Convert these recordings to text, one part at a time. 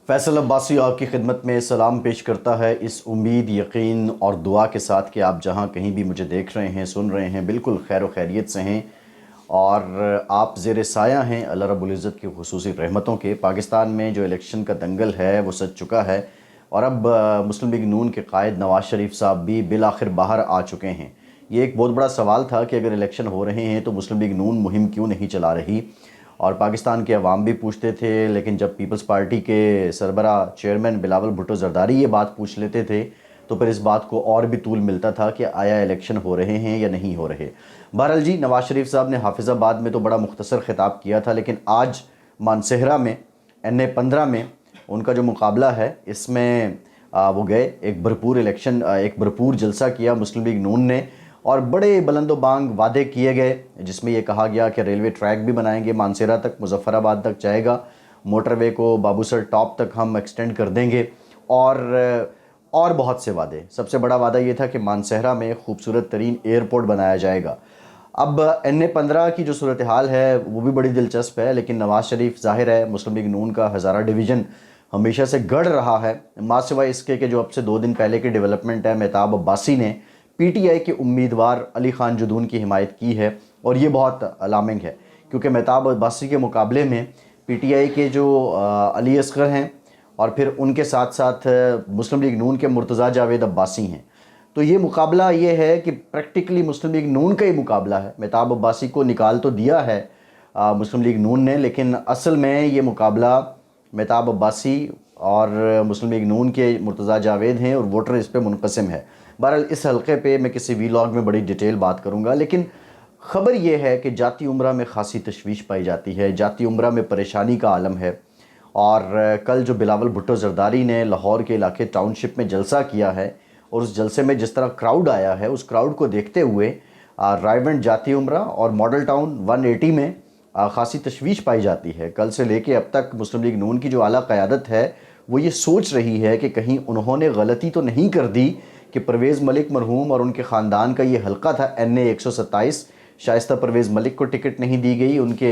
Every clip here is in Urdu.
فیصل عباسی آپ کی خدمت میں سلام پیش کرتا ہے، اس امید، یقین اور دعا کے ساتھ کہ آپ جہاں کہیں بھی مجھے دیکھ رہے ہیں، سن رہے ہیں، بالکل خیر و خیریت سے ہیں اور آپ زیر سایہ ہیں اللہ رب العزت کی خصوصی رحمتوں کے۔ پاکستان میں جو الیکشن کا دنگل ہے وہ سج چکا ہے اور اب مسلم لیگ نون کے قائد نواز شریف صاحب بھی بالآخر باہر آ چکے ہیں۔ یہ ایک بہت بڑا سوال تھا کہ اگر الیکشن ہو رہے ہیں تو مسلم لیگ نون مہم کیوں نہیں چلا رہی، اور پاکستان کے عوام بھی پوچھتے تھے، لیکن جب پیپلز پارٹی کے سربراہ چیئرمین بلاول بھٹو زرداری یہ بات پوچھ لیتے تھے تو پھر اس بات کو اور بھی طول ملتا تھا کہ آیا الیکشن ہو رہے ہیں یا نہیں ہو رہے۔ بہرحال جی، نواز شریف صاحب نے حافظ آباد میں تو بڑا مختصر خطاب کیا تھا، لیکن آج مانسہرہ میں NA-15 میں ان کا جو مقابلہ ہے اس میں وہ گئے، ایک بھرپور جلسہ کیا مسلم لیگ نون نے، اور بڑے بلند و بانگ وعدے کیے گئے جس میں یہ کہا گیا کہ ریلوے ٹریک بھی بنائیں گے، مانسہرہ تک، مظفر آباد تک جائے گا، موٹر وے کو بابوسر ٹاپ تک ہم ایکسٹینڈ کر دیں گے، اور بہت سے وعدے۔ سب سے بڑا وعدہ یہ تھا کہ مانسہرہ میں خوبصورت ترین ایئرپورٹ بنایا جائے گا۔ اب NA-15 کی جو صورتحال ہے وہ بھی بڑی دلچسپ ہے، لیکن نواز شریف ظاہر ہے مسلم لیگ نون کا ہزارہ ڈویژن ہمیشہ سے گڑھ رہا ہے، ماں سوائے اس کے کہ جو اب سے 2 دن پہلے کی ڈیولپمنٹ ہے، مہتاب عباسی نے PTI کے امیدوار علی خان جدون کی حمایت کی ہے، اور یہ بہت الارمنگ ہے کیونکہ مہتاب عباسی کے مقابلے میں PTI کے جو علی اصغر ہیں اور پھر ان کے ساتھ ساتھ مسلم لیگ نون کے مرتضیٰ جاوید عباسی ہیں۔ تو یہ مقابلہ یہ ہے کہ پریکٹیکلی مسلم لیگ نون کا ہی مقابلہ ہے۔ مہتاب عباسی کو نکال تو دیا ہے مسلم لیگ نون نے، لیکن اصل میں یہ مقابلہ مہتاب عباسی اور مسلم لیگ نون کے مرتضیٰ جاوید ہیں، اور ووٹر اس پہ منقسم ہے۔ بہرحال اس حلقے پہ میں کسی ویلاگ میں بڑی ڈیٹیل بات کروں گا، لیکن خبر یہ ہے کہ جاتی عمرہ میں خاصی تشویش پائی جاتی ہے، جاتی عمرہ میں پریشانی کا عالم ہے، اور کل جو بلاول بھٹو زرداری نے لاہور کے علاقے ٹاؤن شپ میں جلسہ کیا ہے، اور اس جلسے میں جس طرح کراؤڈ آیا ہے، اس کراؤڈ کو دیکھتے ہوئے رائیونڈ جاتی عمرہ اور ماڈل ٹاؤن 180 میں خاصی تشویش پائی جاتی ہے۔ کل سے لے کے اب تک مسلم لیگ نون کی جو اعلیٰ قیادت ہے وہ یہ سوچ رہی ہے کہ کہیں انہوں نے غلطی تو نہیں کر دی کہ پرویز ملک مرحوم اور ان کے خاندان کا یہ حلقہ تھا NA-127، شائستہ پرویز ملک کو ٹکٹ نہیں دی گئی، ان کے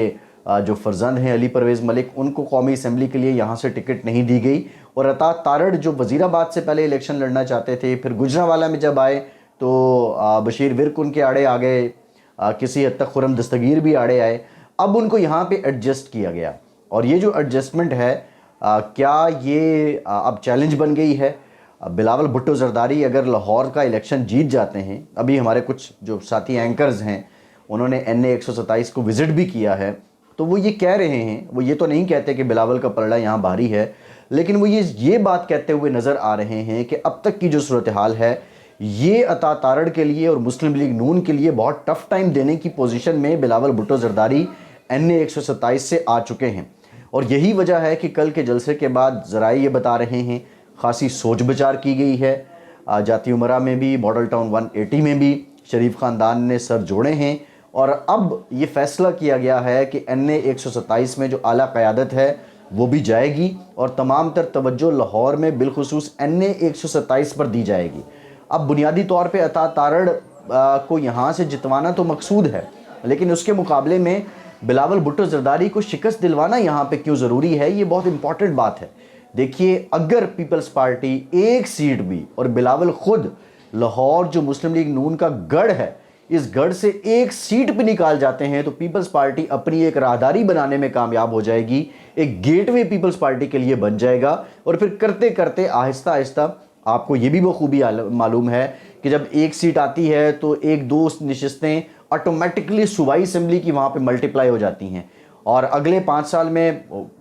جو فرزند ہیں علی پرویز ملک ان کو قومی اسمبلی کے لیے یہاں سے ٹکٹ نہیں دی گئی، اور عطا تارڑ جو وزیر آباد سے پہلے الیکشن لڑنا چاہتے تھے، پھر گجرانوالہ میں جب آئے تو بشیر ورک ان کے آڑے آ گئے، کسی حد تک خرم دستگیر بھی آڑے آئے، اب ان کو یہاں پہ ایڈجسٹ کیا گیا، اور یہ جو ایڈجسٹمنٹ ہے کیا یہ اب چیلنج بن گئی ہے؟ بلاول بھٹو زرداری اگر لاہور کا الیکشن جیت جاتے ہیں، ابھی ہمارے کچھ جو ساتھی اینکرز ہیں انہوں نے NA-127 کو وزٹ بھی کیا ہے، تو وہ یہ کہہ رہے ہیں، وہ یہ تو نہیں کہتے کہ بلاول کا پلڑا یہاں بھاری ہے، لیکن وہ یہ بات کہتے ہوئے نظر آ رہے ہیں کہ اب تک کی جو صورتحال ہے یہ عطا تارڑ کے لیے اور مسلم لیگ نون کے لیے بہت ٹف ٹائم دینے کی پوزیشن میں بلاول بھٹو زرداری NA-127 سے آ چکے ہیں، اور یہی وجہ ہے کہ کل کے جلسے کے بعد ذرائع یہ بتا رہے ہیں خاصی سوچ بچار کی گئی ہے، جاتی عمرہ میں بھی، ماڈل ٹاؤن 180 میں بھی شریف خاندان نے سر جوڑے ہیں، اور اب یہ فیصلہ کیا گیا ہے کہ NA-127 میں جو اعلیٰ قیادت ہے وہ بھی جائے گی، اور تمام تر توجہ لاہور میں بالخصوص NA-127 پر دی جائے گی۔ اب بنیادی طور پہ عطا تارڑ کو یہاں سے جتوانا تو مقصود ہے، لیکن اس کے مقابلے میں بلاول بھٹو زرداری کو شکست دلوانا یہاں پہ کیوں ضروری ہے، یہ بہت امپورٹنٹ بات ہے۔ دیکھیے، اگر پیپلز پارٹی ایک سیٹ بھی، اور بلاول خود لاہور جو مسلم لیگ نون کا گڑھ ہے، اس گڑھ سے ایک سیٹ پہ نکال جاتے ہیں تو پیپلز پارٹی اپنی ایک راہداری بنانے میں کامیاب ہو جائے گی، ایک گیٹ وے پیپلز پارٹی کے لیے بن جائے گا، اور پھر کرتے کرتے آہستہ آہستہ، آپ کو یہ بھی بخوبی معلوم ہے کہ جب ایک سیٹ آتی ہے تو ایک دو نشستیں آٹومیٹکلی صوبائی اسمبلی کی وہاں پہ ملٹیپلائی ہو جاتی ہیں، اور اگلے 5 سال میں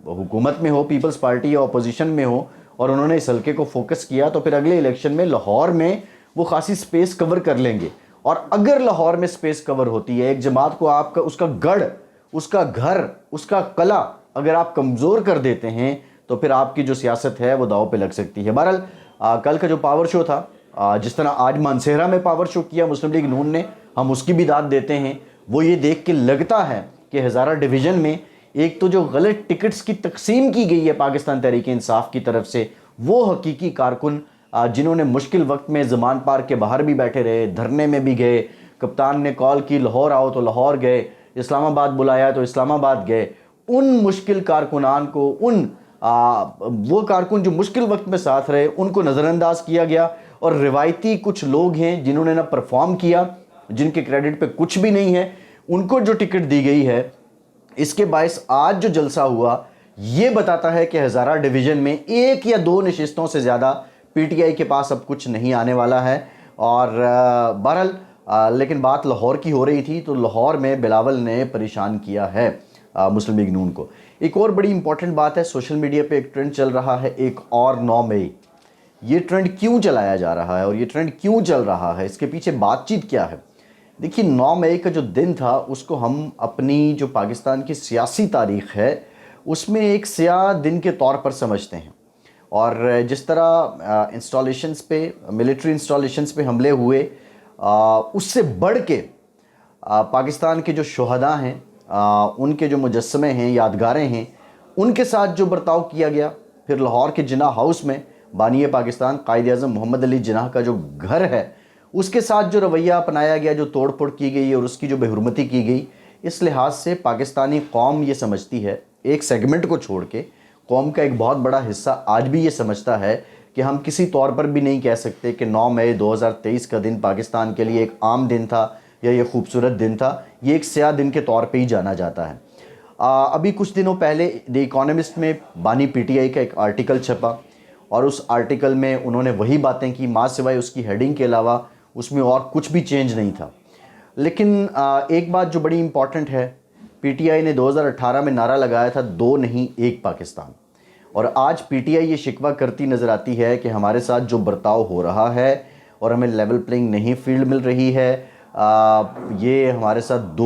حکومت میں ہو پیپلز پارٹی یا اپوزیشن میں ہو اور انہوں نے اس حلقے کو فوکس کیا تو پھر اگلے الیکشن میں لاہور میں وہ خاصی سپیس کور کر لیں گے، اور اگر لاہور میں سپیس کور ہوتی ہے، ایک جماعت کو آپ کا اس کا گڑھ، اس کا گھر، اس کا قلعہ اگر آپ کمزور کر دیتے ہیں تو پھر آپ کی جو سیاست ہے وہ داؤ پہ لگ سکتی ہے۔ بہرحال کل کا جو پاور شو تھا، جس طرح آج مانسہرہ میں پاور شو کیا مسلم لیگ نون نے، ہم اس کی بھی داد دیتے ہیں، وہ یہ دیکھ کے لگتا ہے کہ ہزارہ ڈویژن میں ایک تو جو غلط ٹکٹس کی تقسیم کی گئی ہے پاکستان تحریک انصاف کی طرف سے، وہ حقیقی کارکن جنہوں نے مشکل وقت میں زمان پارک کے باہر بھی بیٹھے رہے، دھرنے میں بھی گئے، کپتان نے کال کی لاہور آؤ تو لاہور گئے، اسلام آباد بلایا تو اسلام آباد گئے، ان مشکل کارکنان کو، ان وہ کارکن جو مشکل وقت میں ساتھ رہے ان کو نظر انداز کیا گیا، اور روایتی کچھ لوگ ہیں جنہوں نے نہ پرفارم کیا، جن کے کریڈٹ پہ کچھ بھی نہیں ہے، ان کو جو ٹکٹ دی گئی ہے، اس کے باعث آج جو جلسہ ہوا یہ بتاتا ہے کہ ہزارہ ڈویژن میں 1 یا 2 نشستوں سے زیادہ پی ٹی آئی کے پاس اب کچھ نہیں آنے والا ہے۔ اور بہرحال لیکن بات لاہور کی ہو رہی تھی، تو لاہور میں بلاول نے پریشان کیا ہے مسلم لیگ نون کو۔ ایک اور بڑی امپورٹنٹ بات ہے، سوشل میڈیا پہ ایک ٹرینڈ چل رہا ہے، ایک اور 9 مئی۔ یہ ٹرینڈ کیوں چلایا جا رہا ہے اور یہ ٹرینڈ کیوں چل رہا ہے، اس کے پیچھے بات چیت کیا ہے؟ دیکھیے 9 مئی کا جو دن تھا اس کو ہم اپنی جو پاکستان کی سیاسی تاریخ ہے اس میں ایک سیاہ دن کے طور پر سمجھتے ہیں، اور جس طرح انسٹالیشنز پہ، ملٹری انسٹالیشنز پہ حملے ہوئے، اس سے بڑھ کے پاکستان کے جو شہداء ہیں، ان کے جو مجسمے ہیں، یادگاریں ہیں، ان کے ساتھ جو برتاؤ کیا گیا، پھر لاہور کے جناح ہاؤس میں بانی پاکستان قائد اعظم محمد علی جناح کا جو گھر ہے اس کے ساتھ جو رویہ اپنایا گیا، جو توڑ پھوڑ کی گئی اور اس کی جو بے حرمتی کی گئی، اس لحاظ سے پاکستانی قوم یہ سمجھتی ہے، ایک سیگمنٹ کو چھوڑ کے قوم کا ایک بہت بڑا حصہ آج بھی یہ سمجھتا ہے کہ ہم کسی طور پر بھی نہیں کہہ سکتے کہ 9 مئی 2023 کا دن پاکستان کے لیے ایک عام دن تھا یا یہ خوبصورت دن تھا، یہ ایک سیاہ دن کے طور پہ ہی جانا جاتا ہے۔ ابھی کچھ دنوں پہلے دی اکانومسٹ میں بانی پی ٹی آئی کا ایک آرٹیکل چھپا، اور اس آرٹیکل میں انہوں نے وہی باتیں کی، ماں سوائے اس کی ہیڈنگ کے علاوہ اس میں اور کچھ بھی چینج نہیں تھا۔ لیکن ایک بات جو بڑی امپورٹنٹ ہے، پی ٹی آئی نے 2018 میں نعرہ لگایا تھا 2 نہیں 1 پاکستان، اور آج پی ٹی آئی یہ شکوہ کرتی نظر آتی ہے کہ ہمارے ساتھ جو برتاؤ ہو رہا ہے اور ہمیں لیول پلینگ نہیں فیلڈ مل رہی ہے، یہ ہمارے ساتھ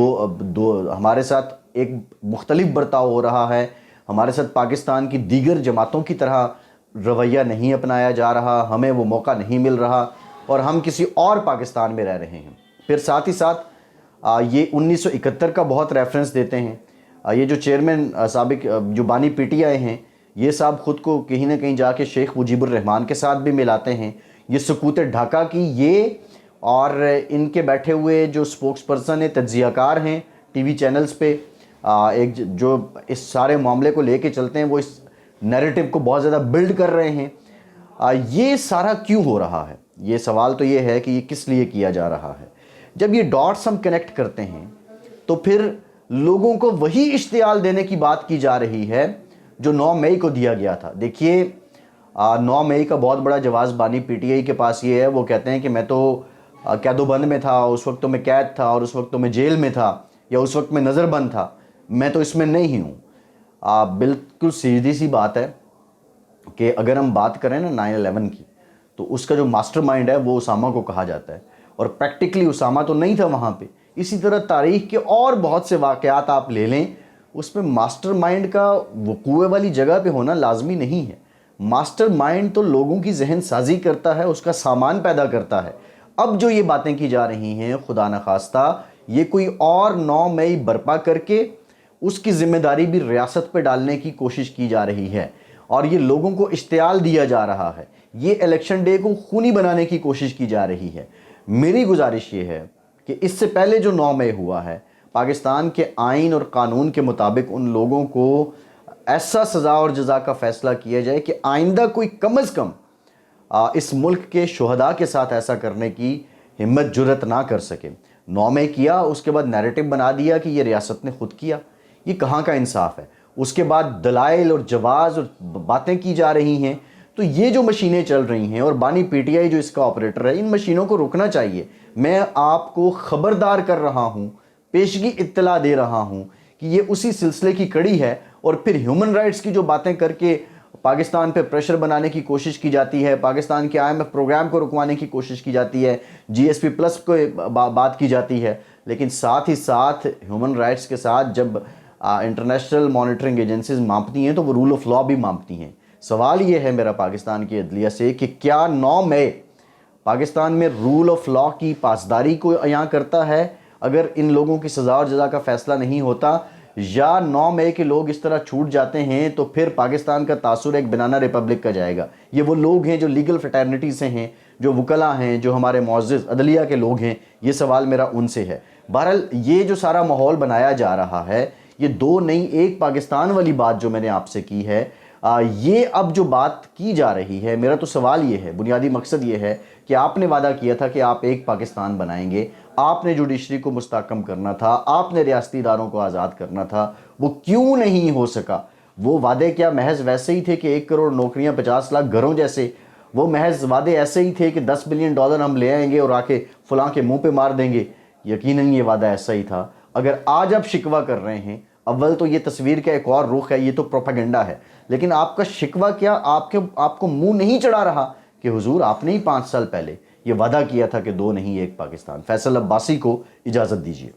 ہمارے ساتھ ایک مختلف برتاؤ ہو رہا ہے، ہمارے ساتھ پاکستان کی دیگر جماعتوں کی طرح رویہ نہیں اپنایا جا رہا، ہمیں وہ موقع نہیں مل رہا اور ہم کسی اور پاکستان میں رہ رہے ہیں۔ پھر ساتھ ہی ساتھ یہ 1971 کا بہت ریفرنس دیتے ہیں۔ یہ جو چیئرمین سابق جو بانی پی ٹی آئی ہیں، یہ صاحب خود کو کہیں نہ کہیں جا کے شیخ مجیب الرحمان کے ساتھ بھی ملاتے ہیں۔ یہ سکوت ڈھاکہ کی یہ اور ان کے بیٹھے ہوئے جو سپوکس پرسن ہیں، تجزیہ کار ہیں ٹی وی چینلز پہ، ایک جو اس سارے معاملے کو لے کے چلتے ہیں، وہ اس نیریٹو کو بہت زیادہ بلڈ کر رہے ہیں۔ یہ سارا کیوں ہو رہا ہے؟ یہ سوال تو یہ ہے کہ یہ کس لیے کیا جا رہا ہے؟ جب یہ ڈاٹس ہم کنیکٹ کرتے ہیں تو پھر لوگوں کو وہی اشتعال دینے کی بات کی جا رہی ہے جو 9 مئی کو دیا گیا تھا۔ دیکھیے 9 مئی کا بہت بڑا جواز بانی پی ٹی آئی کے پاس یہ ہے، وہ کہتے ہیں کہ میں تو قید و بند میں تھا، اس وقت تو میں قید تھا، اور اس وقت تو میں جیل میں تھا، یا اس وقت میں نظر بند تھا، میں تو اس میں نہیں ہوں۔ بالکل سیدھی سی بات ہے کہ اگر ہم بات کریں نا 9/11 کی، تو اس کا جو ماسٹر مائنڈ ہے وہ اسامہ کو کہا جاتا ہے، اور پریکٹیکلی اسامہ تو نہیں تھا وہاں پہ۔ اسی طرح تاریخ کے اور بہت سے واقعات آپ لے لیں، اس میں ماسٹر مائنڈ کا وقوع والی جگہ پہ ہونا لازمی نہیں ہے۔ ماسٹر مائنڈ تو لوگوں کی ذہن سازی کرتا ہے، اس کا سامان پیدا کرتا ہے۔ اب جو یہ باتیں کی جا رہی ہیں، خدا نخواستہ یہ کوئی اور 9 مئی برپا کر کے اس کی ذمہ داری بھی ریاست پہ ڈالنے کی کوشش کی جا رہی ہے، اور یہ لوگوں کو اشتعال دیا جا رہا ہے، یہ الیکشن ڈے کو خونی بنانے کی کوشش کی جا رہی ہے۔ میری گزارش یہ ہے کہ اس سے پہلے جو 9 مئی ہوا ہے، پاکستان کے آئین اور قانون کے مطابق ان لوگوں کو ایسا سزا اور جزا کا فیصلہ کیا جائے کہ آئندہ کوئی کم از کم اس ملک کے شہداء کے ساتھ ایسا کرنے کی ہمت جرت نہ کر سکے۔ 9 مئی کیا، اس کے بعد نیریٹو بنا دیا کہ یہ ریاست نے خود کیا، یہ کہاں کا انصاف ہے؟ اس کے بعد دلائل اور جواز اور باتیں کی جا رہی ہیں۔ تو یہ جو مشینیں چل رہی ہیں، اور بانی پی ٹی آئی جو اس کا آپریٹر ہے، ان مشینوں کو رکنا چاہیے۔ میں آپ کو خبردار کر رہا ہوں، پیشگی اطلاع دے رہا ہوں کہ یہ اسی سلسلے کی کڑی ہے، اور پھر ہیومن رائٹس کی جو باتیں کر کے پاکستان پہ پریشر بنانے کی کوشش کی جاتی ہے، پاکستان کے IMF پروگرام کو رکوانے کی کوشش کی جاتی ہے، GSP+ کو بات کی جاتی ہے، لیکن ساتھ ہی ساتھ ہیومن رائٹس کے ساتھ جب انٹرنیشنل مانیٹرنگ ایجنسیز مانپتی ہیں تو وہ رول آف لا بھی مانپتی ہیں۔ سوال یہ ہے میرا پاکستان کی عدلیہ سے کہ کیا 9 مئی پاکستان میں رول آف لا کی پاسداری کو عیاں کرتا ہے اگر ان لوگوں کی سزا اور جزا کا فیصلہ نہیں ہوتا، یا 9 مئی کے لوگ اس طرح چھوٹ جاتے ہیں تو پھر پاکستان کا تاثر ایک بنانا ریپبلک کا جائے گا؟ یہ وہ لوگ ہیں جو لیگل فٹرنیٹی سے ہیں، جو وکلاء ہیں، جو ہمارے معزز عدلیہ کے لوگ ہیں۔ یہ سوال میرا ان سے ہے۔ بہرحال یہ جو سارا ماحول بنایا جا رہا ہے، یہ 2 نہیں 1 پاکستان والی بات جو میں نے آپ سے کی ہے، یہ اب جو بات کی جا رہی ہے، میرا تو سوال یہ ہے، بنیادی مقصد یہ ہے کہ آپ نے وعدہ کیا تھا کہ آپ ایک پاکستان بنائیں گے، آپ نے جوڈیشری کو مستحکم کرنا تھا، آپ نے ریاستی اداروں کو آزاد کرنا تھا، وہ کیوں نہیں ہو سکا؟ وہ وعدے کیا محض ویسے ہی تھے کہ 1 کروڑ نوکریاں 50 لاکھ گھروں جیسے؟ وہ محض وعدے ایسے ہی تھے کہ $10 بلین ہم لے آئیں گے اور آ کے فلاں کے منہ پہ مار دیں گے؟ یقیناً یہ وعدہ ایسا ہی تھا۔ اگر آج آپ شکوہ کر رہے ہیں، اول تو یہ تصویر کا ایک اور رخ ہے، یہ تو پروپیگنڈا ہے، لیکن آپ کا شکوہ کیا آپ کو منہ نہیں چڑھا رہا کہ حضور آپ نے ہی 5 سال پہلے یہ وعدہ کیا تھا کہ 2 نہیں 1 پاکستان؟ فیصل عباسی کو اجازت دیجیے۔